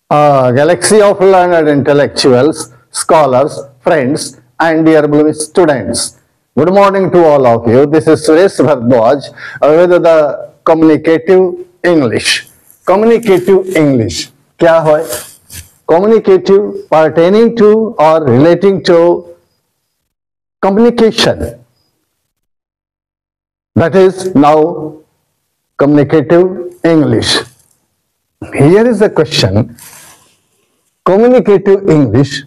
Galaxy of learned intellectuals, scholars, friends, and dear beloved students. Good morning to all of you. This is Suresh Bhardwaj with the communicative English. Communicative English. क्या है? Communicative pertaining to or relating to communication. That is now communicative English. Here is the question. Communicative English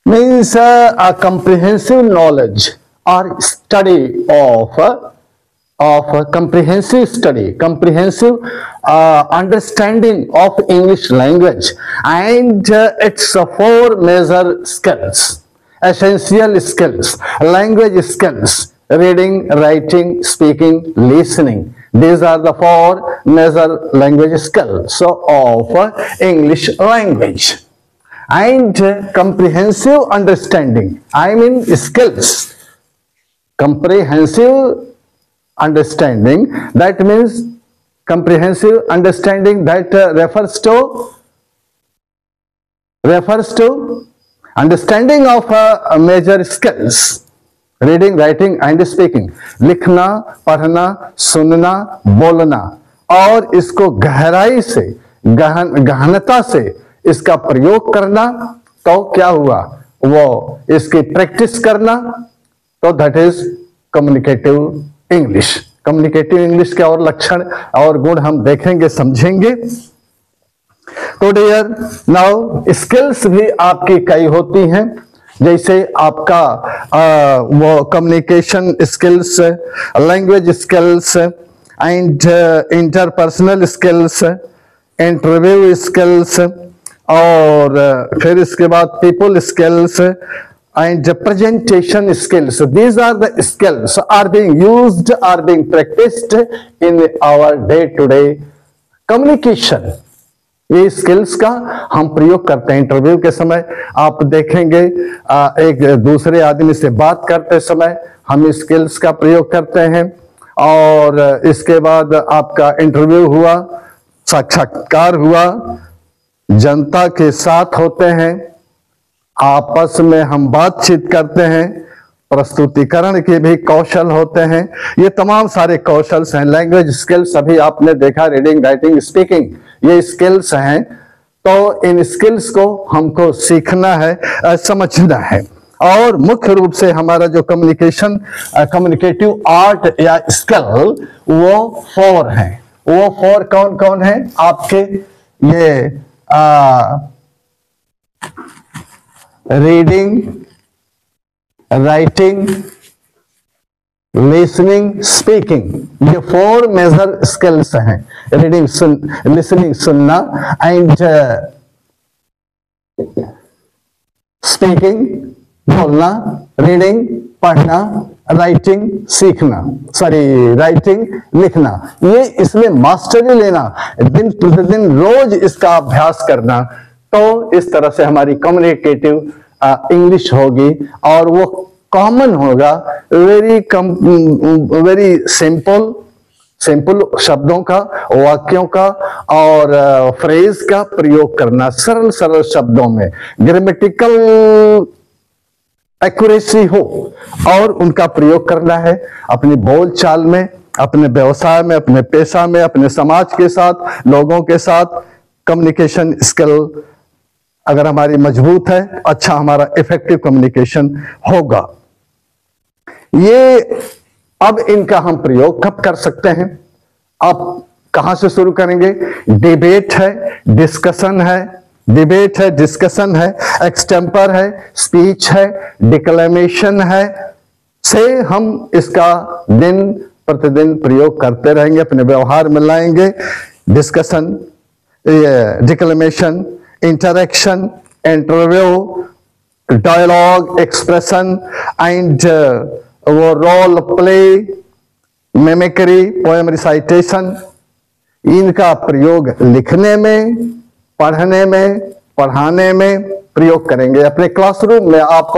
means a comprehensive knowledge or study of comprehensive study, comprehensive understanding of English language and its four major skills, essential skills, language skills: reading, writing, speaking, listening. These are the four major language skills of English language. And comprehensive understanding, I mean skills. Comprehensive understanding, that means comprehensive understanding that refers to understanding of major skills. Reading, writing and speaking, लिखना, पढ़ना, सुनना, बोलना, और इसको गहराई से, गहनता से इसका प्रयोग करना, तो क्या हुआ, वो इसकी प्रैक्टिस करना, तो that is communicative English. Communicative English के और लक्षण और गुण हम देखेंगे, समझेंगे. तो डियर, नाउ स्किल्स भी आपकी कई होती हैं, जैसे आपका वो communication skills, language skills and interpersonal skills, interview skills, और फिर इसके बाद people skills and presentation skills. These are the skills are being used, are being practised in our day to day communication. ये स्किल्स का हम प्रयोग करते हैं. इंटरव्यू के समय आप देखेंगे, एक दूसरे आदमी से बात करते समय हम स्किल्स का प्रयोग करते हैं. और इसके बाद आपका इंटरव्यू हुआ, साक्षात्कार हुआ, जनता के साथ होते हैं, आपस में हम बातचीत करते हैं, प्रस्तुतिकरण के भी कौशल होते हैं. ये तमाम सारे कौशल्स हैं. लैंग्वेज स्किल्स अभी आपने देखा, रीडिंग, राइटिंग, स्पीकिंग, ये स्किल्स हैं. तो इन स्किल्स को हमको सीखना है, समझना है. और मुख्य रूप से हमारा जो कम्युनिकेटिव आर्ट या स्किल, वो फोर हैं. वो फोर कौन कौन है आपके? ये रीडिंग, राइटिंग, लिसनिंग, स्पीकिंग, ये फोर मेजर स्किल्स हैं. रीडिंग, लिसनिंग, सुनना, एंड स्पीकिंग, बोलना, रीडिंग, पढ़ना, राइटिंग, सीखना, राइटिंग, लिखना. ये इसमें मास्टरी लेना, दिन प्रतिदिन रोज इसका अभ्यास करना. तो इस तरह से हमारी कम्युनिकेटिव इंग्लिश होगी और वो कॉमन होगा. वेरी सिंपल शब्दों का, वाक्यों का और फ्रेज का प्रयोग करना, सरल सरल शब्दों में, ग्रामेटिकल एक्यूरेसी हो, और उनका प्रयोग करना है अपनी बोलचाल में, अपने व्यवसाय में, अपने पेशा में, अपने समाज के साथ, लोगों के साथ. कम्युनिकेशन स्किल अगर हमारी मजबूत है, अच्छा हमारा इफेक्टिव कम्युनिकेशन होगा. ये अब इनका हम प्रयोग कब कर सकते हैं? आप कहां से शुरू करेंगे? डिबेट है, डिस्कशन है, डिबेट है, डिस्कशन है, एक्सटेम्पर है, स्पीच है, डिक्लेमेशन है, से हम इसका दिन प्रतिदिन प्रयोग करते रहेंगे, अपने व्यवहार में लाएंगे. Discussion, declamation, interaction, interview, dialogue, expression and वो role play, mimicry, poem recitation, इनका प्रयोग लिखने में, पढ़ने में, पढ़ाने में प्रयोग करेंगे. अपने क्लासरूम में आप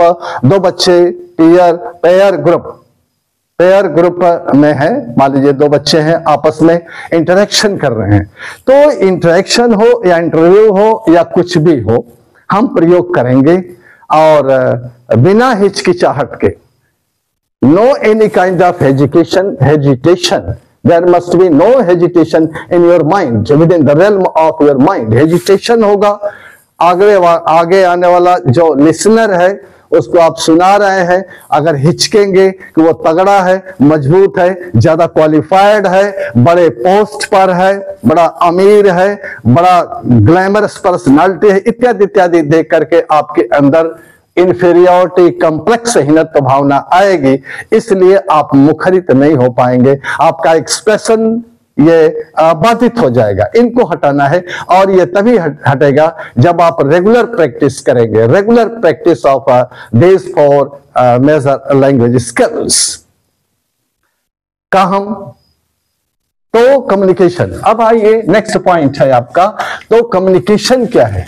दो बच्चे पेयर ग्रुप पेयर ग्रुप में है, मान लीजिए दो बच्चे हैं आपस में इंटरेक्शन कर रहे हैं, तो इंटरेक्शन हो या इंटरव्यू हो या कुछ भी हो, हम प्रयोग करेंगे और बिना हिचकिचाहट के, no any kind of hesitation, there must be no hesitation in your mind, within the realm of your mind. Hesitation होगा, आगे आने वाला जो लिसनर है उसको आप सुना रहे हैं, अगर हिचकेंगे कि वो तगड़ा है, मजबूत है, ज्यादा क्वालिफाइड है, बड़े पोस्ट पर है, बड़ा अमीर है, बड़ा ग्लैमरस पर्सनालिटी है, इत्यादि इत्यादि देख करके आपके अंदर इंफीरियोरिटी कॉम्प्लेक्स हीनत्व भावना आएगी, इसलिए आप मुखरित नहीं हो पाएंगे, आपका एक्सप्रेशन ये बाधित हो जाएगा। इनको हटाना है और ये तभी हटेगा जब आप रेगुलर प्रैक्टिस करेंगे, regular practice of this for major language skills का हम तो कम्युनिकेशन। अब आइए नेक्स्ट पॉइंट है आपका, तो कम्युनिकेशन क्या है?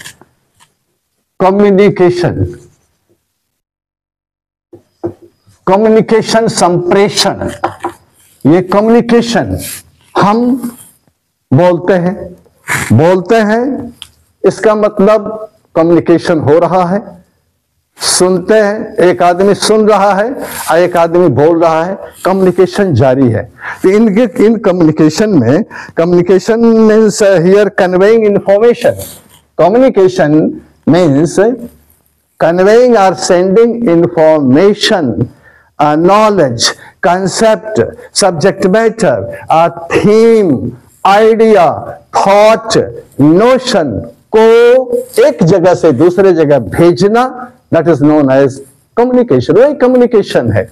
कम्युनिकेशन, कम्युनिकेशन संप्रेषण, ये कम्युनिकेशन हम बोलते हैं, इसका मतलब कम्युनिकेशन हो रहा है, सुनते हैं, एक आदमी सुन रहा है और एक आदमी बोल रहा है, कम्युनिकेशन जारी है। तो इन कम्युनिकेशन में, communication means here conveying information, communication means conveying और sending information, knowledge, concept, subject matter, theme, idea, thought, notion को एक जगह से दूसरे जगह भेजना, that is known as communication। वही communication है।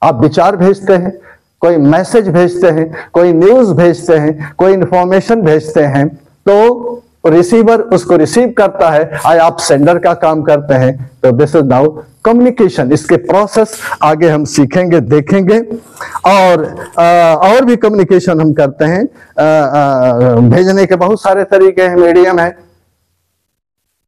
आप विचार भेजते हैं, कोई मैसेज भेजते हैं, कोई न्यूज भेजते हैं, कोई इंफॉर्मेशन भेजते हैं, तो रिसीवर उसको रिसीव करता है और आप सेंडर का काम करते हैं, तो दिस इज नाउ कम्युनिकेशन। इसके प्रोसेस आगे हम सीखेंगे, देखेंगे। और भी कम्युनिकेशन हम करते हैं, भेजने के बहुत सारे तरीके हैं, मीडियम है।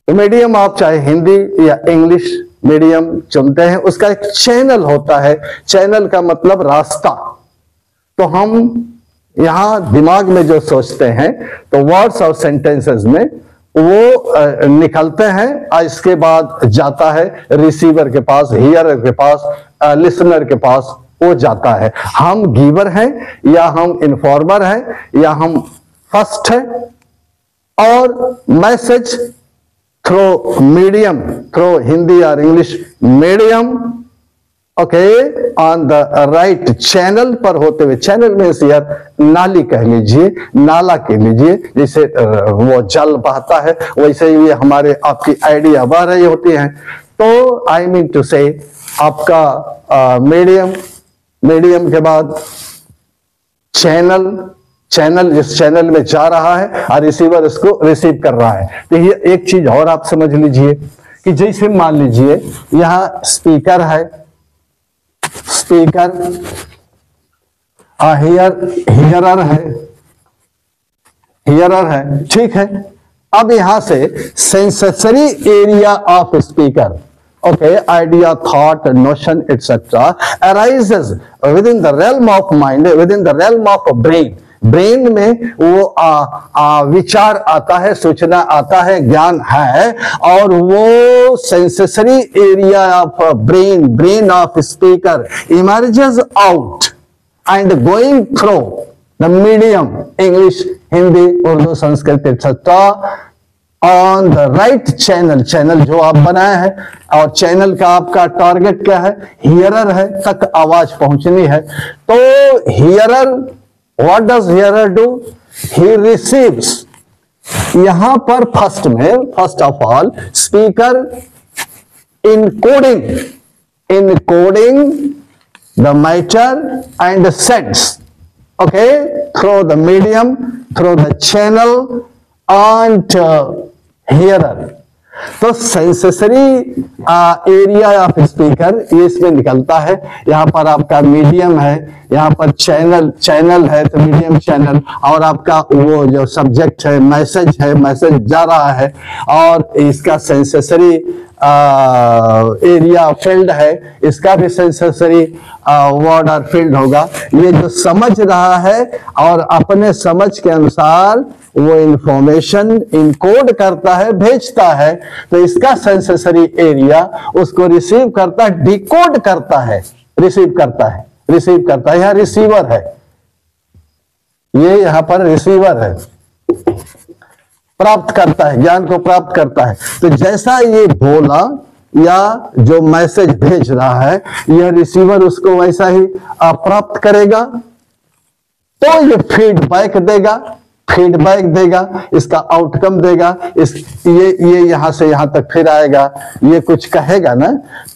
मीडियम आप चाहे हिंदी या इंग्लिश मीडियम चुनते हैं, उसका एक चैनल होता है, चैनल का मतलब रास्ता। तो हम यहां दिमाग में जो सोचते हैं तो वर्ड्स और सेंटेंसेस में वो निकलते हैं और इसके बाद जाता है रिसीवर के पास, हियरर के पास, लिसनर के पास वो जाता है। हम गिवर हैं या हम इन्फॉर्मर हैं या हम फर्स्ट है, और message through medium, through Hindi और English medium, okay, on the right channel पर होते हुए, चैनल में से यार नाली कह लीजिए, नाला कह लीजिए, जैसे वो जल बहता है वैसे ही हमारे आपकी आइडिया बह रही होती है। तो आई मीन टू से आपका मीडियम, मीडियम के बाद चैनल, चैनल जिस चैनल में जा रहा है और रिसीवर उसको रिसीव कर रहा है। तो ये एक चीज और आप समझ लीजिए कि जैसे मान लीजिए यहां स्पीकर है, स्पीकर, हियरर है, हियरर है, ठीक है। अब यहां से sensory area of speaker, okay, idea, thought, notion etcetera arises with in the realm of mind, within the realm of brain. Brain में वो विचार आता है, सूचना आता है, ज्ञान है, और वो sensory area of brain, brain of speaker emerges out and going through the medium, English, Hindi, Urdu, Sanskrit etcetera, on the right channel, channel जो आप बनाए हैं, और चैनल का आपका टारगेट क्या है? हियरर है, तक आवाज पहुंचनी है। तो hearer, what does hearer do? He receives, यहां पर फर्स्ट में, first of all speaker encoding the matter and sends, okay, through the medium, through the channel and hearer। तो सेंसरी एरिया ऑफ स्पीकर ये इसमें निकलता है। यहाँ पर आपका मीडियम है, यहाँ पर चैनल है, तो मीडियम चैनल, और आपका वो जो सब्जेक्ट है, मैसेज है, मैसेज जा रहा है, और इसका सेंसरी एरिया फील्ड है, इसका भी सेंसरी वर्ड और फील्ड होगा। ये जो समझ रहा है और अपने समझ के अनुसार वो इंफॉर्मेशन इनकोड करता है, भेजता है, तो इसका सेंसरी एरिया उसको रिसीव करता है, डिकोड करता है, रिसीव करता है, यह रिसीवर है, ये यहां पर रिसीवर है, प्राप्त करता है, ज्ञान को प्राप्त करता है। तो जैसा ये बोला या जो मैसेज भेज रहा है, यह रिसीवर उसको वैसा ही प्राप्त करेगा, तो ये फीडबैक देगा, इसका आउटकम देगा, ये यहां से यहां तक फिर आएगा, ये कुछ कहेगा ना,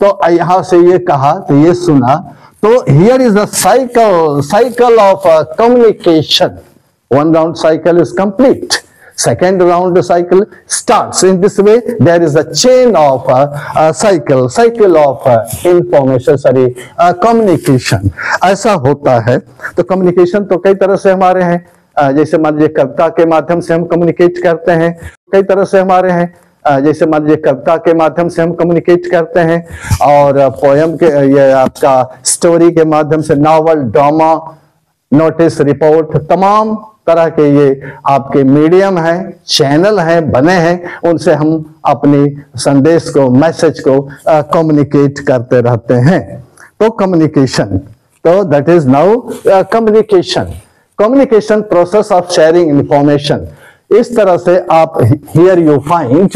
तो यहां से ये कहा तो ये सुना, तो here is a cycle of communication. One round cycle is complete. Second round cycle starts. In this way, there is a chain of cycle of information, communication. ऐसा होता है। तो communication तो कई तरह से हमारे हैं, जैसे मान लीजिए कविता के माध्यम से हम कम्युनिकेट करते हैं, कई तरह से हमारे हैं, जैसे मान लीजिए कविता के माध्यम से हम कम्युनिकेट करते हैं, और पोयम के, ये आपका स्टोरी के माध्यम से, नॉवल, ड्रामा, नोटिस, रिपोर्ट, तमाम तरह के ये आपके मीडियम हैं, चैनल हैं, बने हैं, उनसे हम अपनी संदेश को, मैसेज को कम्युनिकेट करते रहते हैं। तो कम्युनिकेशन, तो that is now communication process of sharing information. इस तरह से आप here you find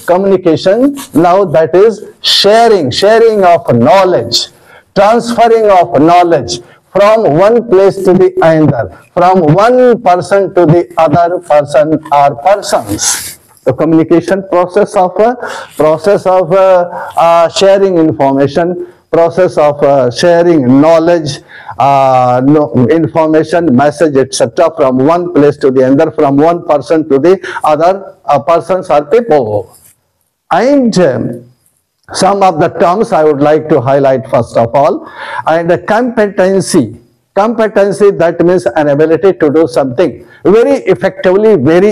communication, now that is sharing of knowledge, transferring of knowledge from one place to the another, from one person to the other person or persons. The communication process of sharing information, process of sharing knowledge, information, message, etc. from one place to the other, from one person to the other persons or people. And some of the terms I would like to highlight first of all. And competency, that means an ability to do something very effectively, very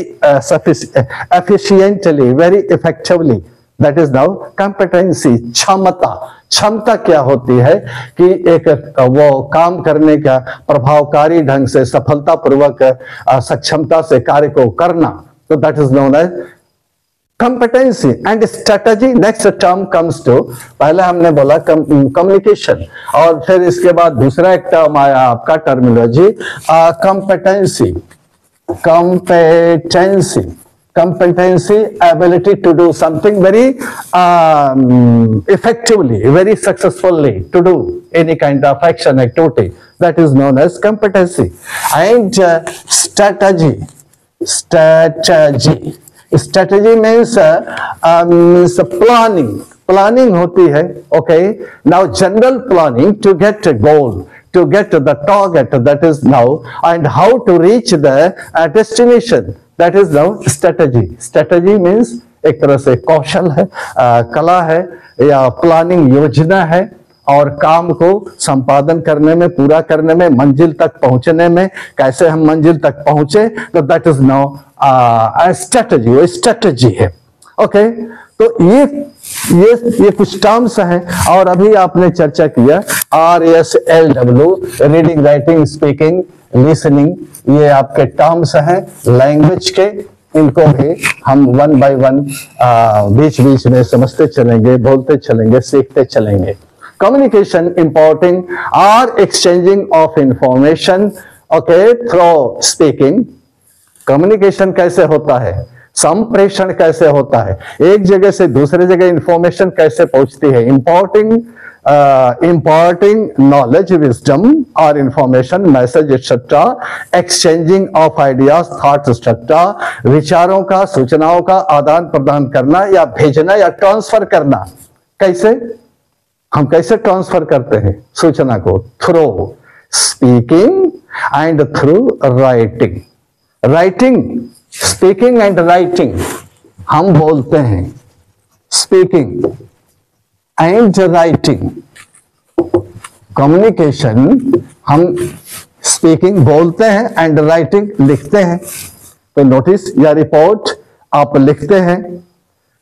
efficiently, very effectively. That is now competency. क्षमता क्या होती है कि एक वो काम करने का प्रभावकारी ढंग से, सफलतापूर्वक, सक्षमता से कार्य को करना, तो that is known as competency. And strategy, next term comes to, पहले हमने बोला communication, और फिर इसके बाद दूसरा एक टर्म आया आपका terminology competency, ability to do something very effectively, very successfully, to do any kind of action, activity, that is known as competency. And strategy means planning होती है, okay. Now general planning to get a goal, to get the target, that is now, and how to reach the destination, that is now strategy means एक तरह से कौशल है, कला है, या planning योजना है, और काम को संपादन करने में, पूरा करने में, मंजिल तक पहुंचने में, कैसे हम मंजिल तक पहुंचे, तो दैट इज नाउ स्ट्रेटजी, वो स्ट्रेटजी है, ओके। तो ये कुछ टर्म्स हैं, और अभी आपने चर्चा किया RSLW, reading, writing, speaking, listening, ये आपके टर्म्स हैं लैंग्वेज के। इनको भी हम वन बाय वन बीच बीच में समझते चलेंगे, बोलते चलेंगे, सीखते चलेंगे। Communication, importing or exchanging of information, okay, through speaking. Communication कैसे होता है, संप्रेषण कैसे होता है, एक जगह से दूसरे जगह इंफॉर्मेशन कैसे पहुंचती है, imparting knowledge, wisdom or information, message, etc. exchanging of ideas, thoughts, etc. विचारों का, सूचनाओं का आदान प्रदान करना या भेजना या ट्रांसफर करना। कैसे, हम कैसे ट्रांसफर करते हैं सूचना को? Through speaking and through writing. Speaking and writing, हम बोलते हैं, स्पीकिंग एंड राइटिंग। कम्युनिकेशन, हम स्पीकिंग बोलते हैं एंड राइटिंग लिखते हैं। तो नोटिस या रिपोर्ट आप लिखते हैं,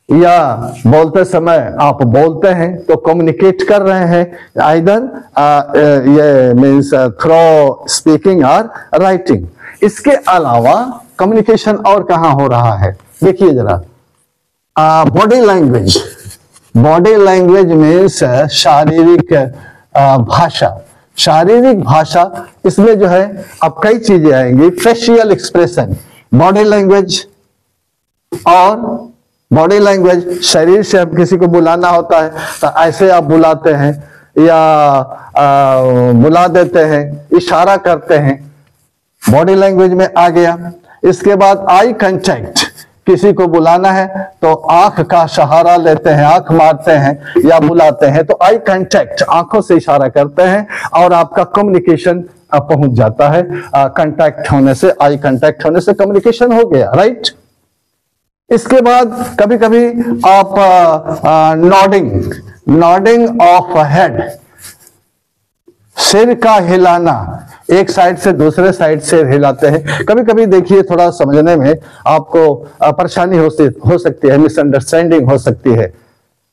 या बोलते समय आप बोलते हैं तो कम्युनिकेट कर रहे हैं, आइदर ये मीन्स थ्रू स्पीकिंग और राइटिंग। इसके अलावा कम्युनिकेशन और कहाँ हो रहा है, देखिए जरा, body language. Body language means शारीरिक भाषा। शारीरिक भाषा, इसमें जो है अब कई चीजें आएंगी, फेशियल एक्सप्रेशन, बॉडी लैंग्वेज। और बॉडी लैंग्वेज, शरीर से अब किसी को बुलाना होता है तो ऐसे आप बुलाते हैं या बुला देते हैं, इशारा करते हैं, बॉडी लैंग्वेज में आ गया। इसके बाद आई कांटेक्ट, किसी को बुलाना है तो आंख का सहारा लेते हैं, आंख मारते हैं या बुलाते हैं तो आई कांटेक्ट, आंखों से इशारा करते हैं और आपका कम्युनिकेशन पहुंच जाता है। कांटेक्ट होने से, आई कांटेक्ट होने से कम्युनिकेशन हो गया, राइट। इसके बाद कभी कभी आप नॉडिंग ऑफ हेड, सिर का हिलाना, एक साइड से दूसरे साइड से हिलाते हैं। कभी कभी देखिए थोड़ा समझने में आपको परेशानी हो सकती है, मिसअंडरस्टैंडिंग हो सकती है।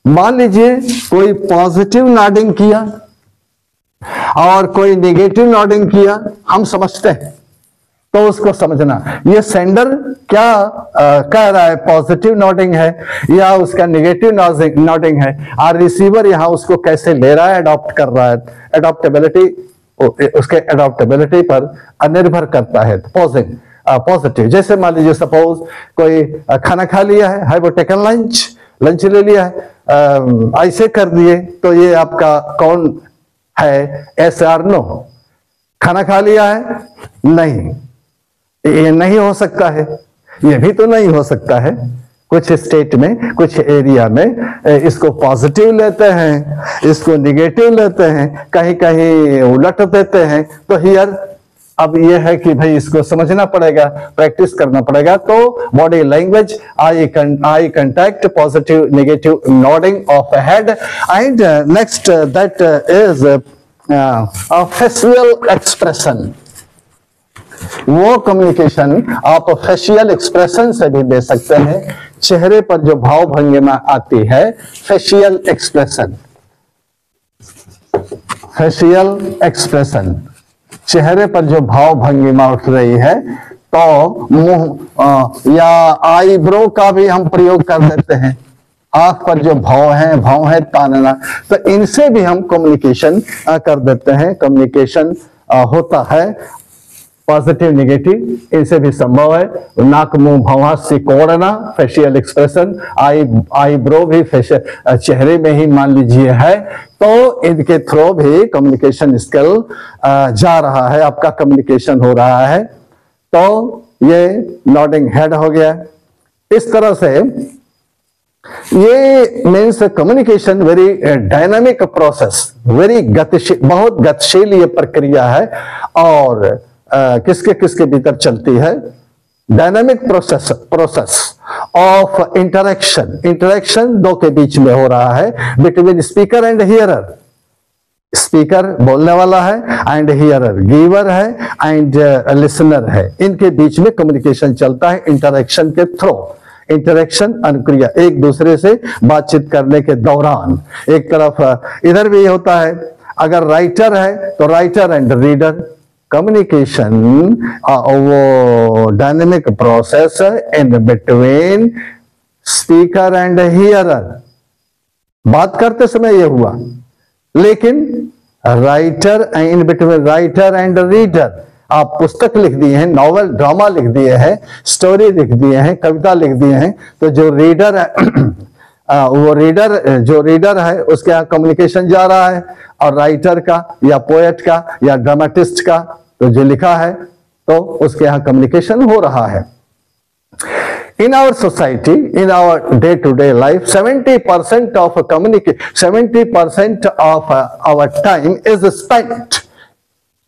मान लीजिए कोई पॉजिटिव नॉडिंग किया और कोई नेगेटिव नॉडिंग किया, हम समझते हैं तो उसको समझना ये सेंडर क्या कह रहा है, पॉजिटिव नोडिंग है या उसका नेगेटिव नोडिंग है, और रिसीवर यहां उसको कैसे ले रहा है, अडॉप्ट कर रहा है। अडॉप्टेबिलिटी, उसके अडॉप्टेबिलिटी पर निर्भर करता है। पॉजिटिव, जैसे मान लीजिए सपोज कोई खाना खा लिया है, हैव टेकन लंच ले लिया है, ऐसे कर दिए तो ये आपका कौन है, एस आर नो। खाना खा लिया है, नहीं, ये नहीं हो सकता है, ये भी तो नहीं हो सकता है। कुछ स्टेट में, कुछ एरिया में इसको पॉजिटिव लेते हैं, इसको निगेटिव लेते हैं, कहीं कहीं उलट देते हैं। तो हियर अब ये है कि भाई इसको समझना पड़ेगा, प्रैक्टिस करना पड़ेगा। तो body language, eye contact, positive negative nodding of head, and next that is facial expression. वो कम्युनिकेशन आप फेशियल एक्सप्रेशन से भी दे सकते हैं। चेहरे पर जो भाव भंगिमा आती है, फेशियल एक्सप्रेशन, फेशियल एक्सप्रेशन, चेहरे पर जो भाव भंगिमा उठ रही है, तो मुंह या आईब्रो का भी हम प्रयोग कर देते हैं। आंख पर जो भाव है तानना, तो इनसे भी हम कम्युनिकेशन कर देते हैं। कम्युनिकेशन होता है पॉजिटिव नेगेटिव, इनसे भी संभव है। नाक मुंह भौं सिकोड़ना, फेशियल एक्सप्रेशन, आईब्रो भी फेशियल, चेहरे में ही मान लीजिए है, तो इनके थ्रू भी कम्युनिकेशन स्किल जा रहा है, आपका कम्युनिकेशन हो रहा है। तो ये नॉडिंग हेड हो गया। इस तरह से ये means communication very dynamic process, very गतिशील, बहुत गतिशील ये प्रक्रिया है। और किसके किसके भीतर चलती है, डायनामिक प्रोसेस ऑफ इंटरेक्शन दो के बीच में हो रहा है, between speaker and hearer. Speaker बोलने वाला है एंड हियरर गिवर है एंड लिसनर है, इनके बीच में कम्युनिकेशन चलता है इंटरेक्शन के थ्रू। इंटरेक्शन अनुक्रिया, एक दूसरे से बातचीत करने के दौरान। एक तरफ इधर भी होता है, अगर राइटर है तो राइटर एंड रीडर, कम्युनिकेशन वो dynamic process in between speaker and hearer. बात करते समय ये हुआ, लेकिन writer in between writer and reader, आप पुस्तक लिख दिए हैं, नॉवेल ड्रामा लिख दिए हैं, स्टोरी लिख दिए हैं, कविता लिख दिए हैं, तो जो रीडर है वो रीडर है उसके यहाँ कम्युनिकेशन जा रहा है, और राइटर का या पोएट का या ड्रामेटिस्ट का तो जो लिखा है तो उसके यहाँ कम्युनिकेशन हो रहा है। In our society, in our day-to-day life, 70% of our time is spent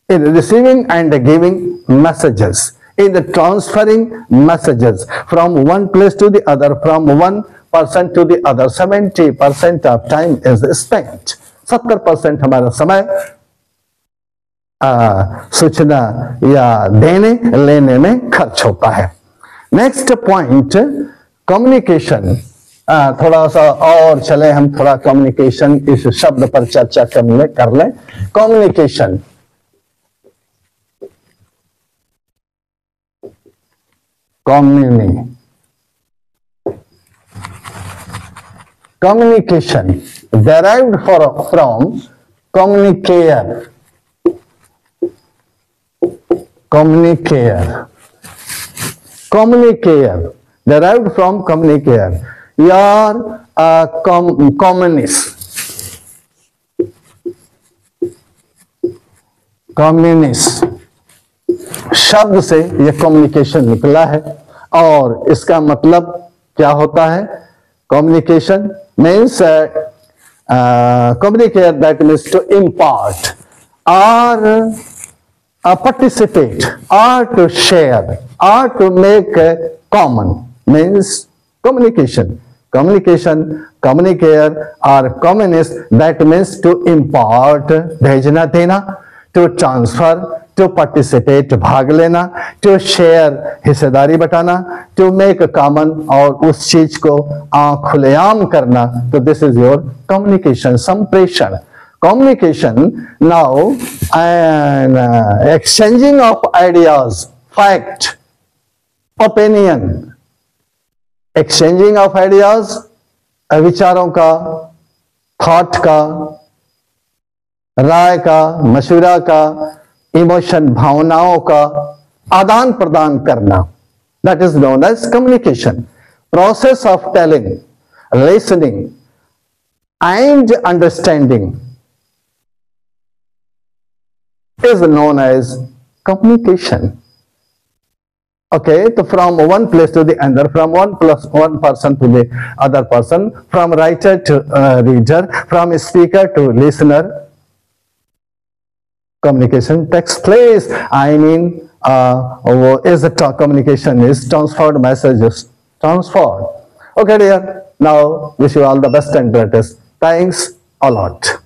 in receiving and giving messages, in transferring messages from one place to the other, from one person to the other. 70% of time is spent. 70% हमारा समय सूचना या देने लेने में खर्च होता है। नेक्स्ट पॉइंट, कम्युनिकेशन थोड़ा सा और चले, हम थोड़ा कम्युनिकेशन इस शब्द पर चर्चा कर लें। Communication, communication derived from communicare, derived from communicare. You are a communist शब्द से यह कम्युनिकेशन निकला है, और इसका मतलब क्या होता है? Communication means communicate, that means to impart or participate or to share or to make common, means communication. Communicare or communist, that means to impart, भेजना देना, to transfer, to participate, भाग लेना, to share, हिस्सेदारी बटाना, to make common, और उस चीज को खुलेआम करना. तो this is your communication, संप्रेषण. Communication now, and exchanging of ideas, fact, opinion, exchanging of ideas, विचारों का, थॉट का, राय का, मशवरा का, इमोशन, भावनाओं का आदान प्रदान करना, that is known as communication. Process of telling, listening and understanding is known as communication. Okay, so from one place to the other, from one person to the other person, from writer to reader, from speaker to listener, communication takes place. I mean, communication is transferred, messages transferred. Okay, dear. Now, wish you all the best and greatest. Thanks a lot.